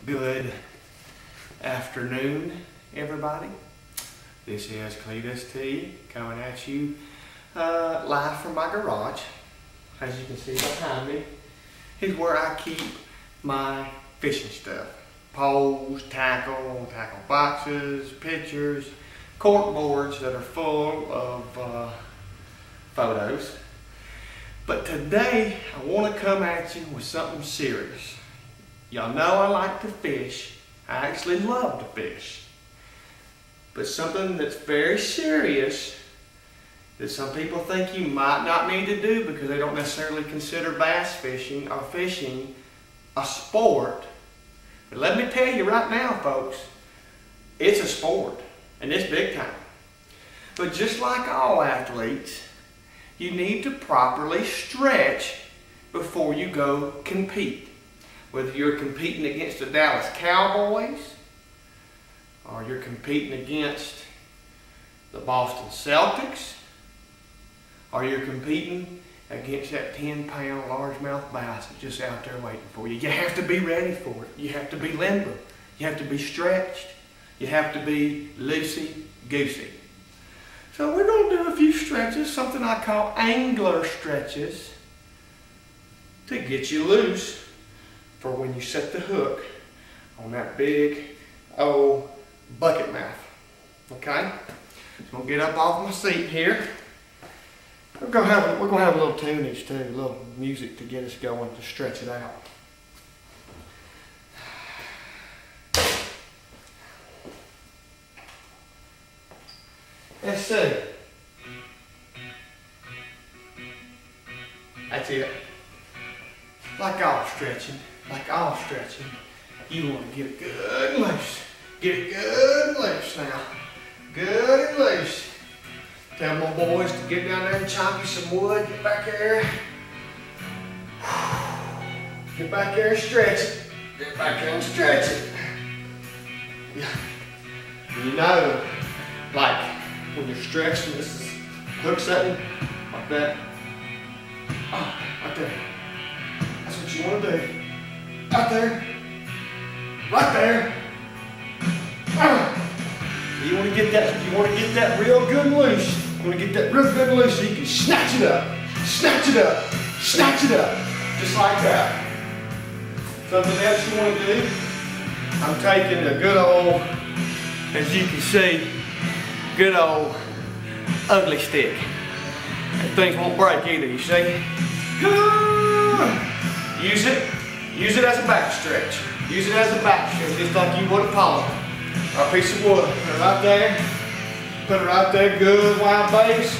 Good afternoon, everybody. This is Cletus T coming at you live from my garage. As you can see behind me is where I keep my fishing stuff. Poles, tackle boxes, pictures, cork boards that are full of photos. But today I want to come at you with something serious. Y'all know I like to fish. I actually love to fish. But something that's very serious that some people think you might not need to do because they don't necessarily consider bass fishing or fishing a sport. But let me tell you right now, folks, it's a sport and it's big time. But just like all athletes, you need to properly stretch before you go compete. Whether you're competing against the Dallas Cowboys, or you're competing against the Boston Celtics, or you're competing against that 10-pound largemouth bass that's just out there waiting for you. You have to be ready for it. You have to be limber. You have to be stretched. You have to be loosey-goosey. So we're going to do a few stretches, something I call angler stretches, to get you loose for when you set the hook on that big old bucket mouth. Okay? So I'm gonna get up off my seat here. We're gonna have a little tunage too, a little music to get us going to stretch it out. Let's see. That's it. Like all stretching, you want to get it good and loose. Get it good and loose now. Good and loose. Tell my boys to get down there and chop you some wood. Get back there. Get back there and stretch it. Get back there and stretch it. Yeah. You know, like when you're stretching, this is hook setting like that. Oh, right there. That's what you want to do. Out there. Right there. You want to get that real good and loose. You want to get that real good and loose so you can snatch it up. Snatch it up. Snatch it up. Just like that. Something else you want to do? I'm taking a good old, as you can see, good old ugly stick. That things won't break either, you see? Use it as a back stretch. Use it as a back stretch, just like you would a pole or a piece of wood. Put it right there. Put it right there, good wide base.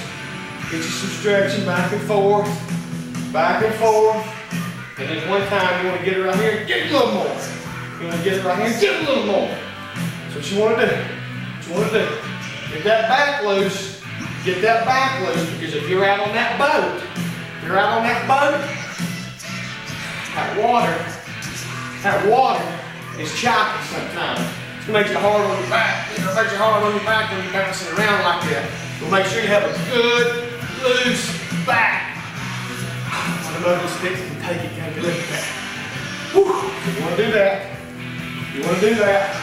Get you some stretching back and forth. Back and forth. And then one time you want to get it right here, get it a little more. You want to get it right here, get it a little more. That's what you want to do. What you want to do. Get that back loose. Get that back loose, because if you're out on that boat, that water is choppy sometimes. It makes it hard on your back. It makes it hard on your back when you're bouncing around like that. So make sure you have a good, loose back. One of those sticks can take it, can't you? Look at that. Whew. You want to do that. You want to do that.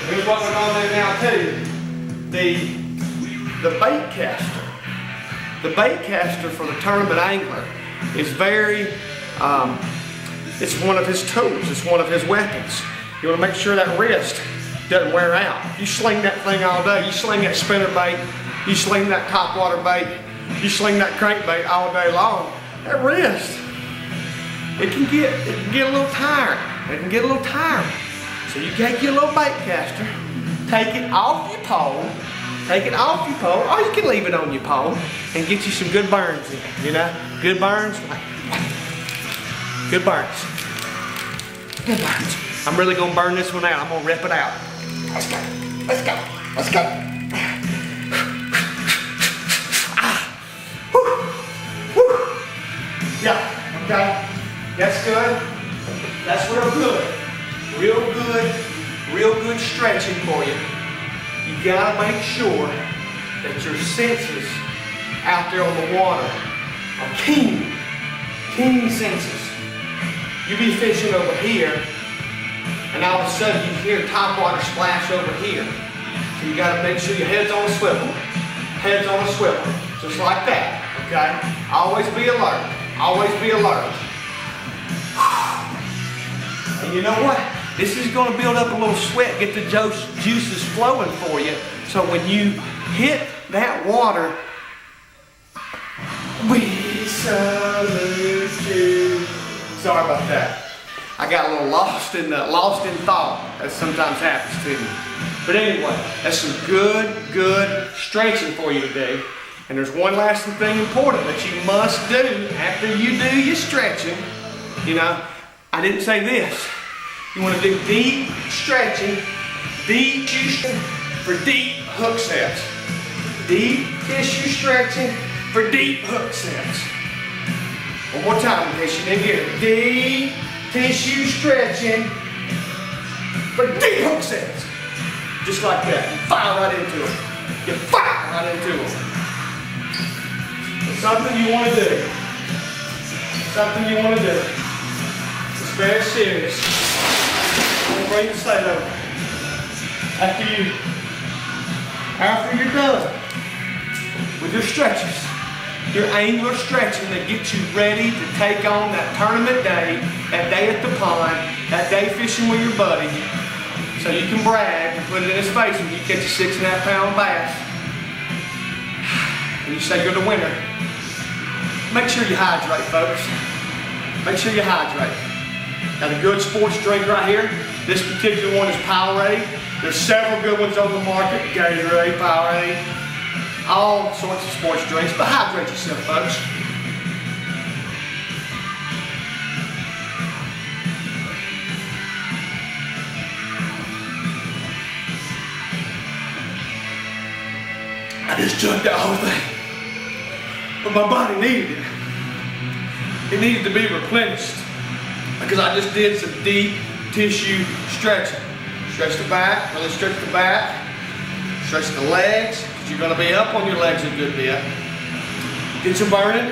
Here's what we're going to do now too. The bait caster. The bait caster for the tournament angler is very, it's one of his tools, it's one of his weapons. You want to make sure that wrist doesn't wear out. You sling that thing all day, you sling that spinner bait, you sling that topwater bait, you sling that crankbait all day long, that wrist, it can get a little tired. It can get a little tired. So you take your little bait caster, take it off your pole, or you can leave it on your pole and get you some good burns in, you know? Good burns. Good burns. Good burns. I'm really gonna burn this one out. I'm gonna rip it out. Let's go. Let's go. Let's go. Whew. Whew. Yeah, okay. That's good. That's real good. Real good stretching for you. You gotta make sure that your senses out there on the water are keen senses. You be fishing over here, and all of a sudden you hear top water splash over here. So you gotta make sure your head's on a swivel. Head's on a swivel, just like that, okay? Always be alert, always be alert. And you know what? This is gonna build up a little sweat, get the juices flowing for you. So when you hit that water, we salute you. Sorry about that. I got a little lost in thought. That sometimes happens to me. But anyway, that's some good stretching for you today. And there's one last thing important that you must do after you do your stretching. You know, I didn't say this. You want to do deep stretching, deep tissue for deep hook sets. Deep tissue stretching for deep hook sets. One more time in case you didn't hear it. Deep tissue stretching for deep hook sets. Just like that. You fire right into them. You fire right into them. It's something you want to do. Something you want to do. It's very serious. I'm going to bring the sled over. After you're done with your stretches, your angler stretching that gets you ready to take on that tournament day, that day at the pond, that day fishing with your buddy, so you can brag and put it in his face when you catch a 6.5 pound bass. And you say you're the winner. Make sure you hydrate, folks. Make sure you hydrate. Got a good sports drink right here. This particular one is Powerade. There's several good ones on the market. Gatorade, Powerade, all sorts of sports drinks, but hydrate yourself, folks. I just chugged that whole thing, but my body needed it. It needed to be replenished because I just did some deep tissue stretching. Stretch the back, really stretch the back. Stretch the legs, because you're going to be up on your legs a good bit. Get some burning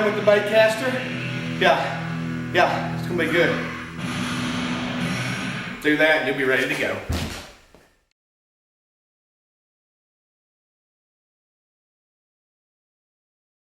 with the bait caster. Yeah, it's going to be good. Do that and you'll be ready to go.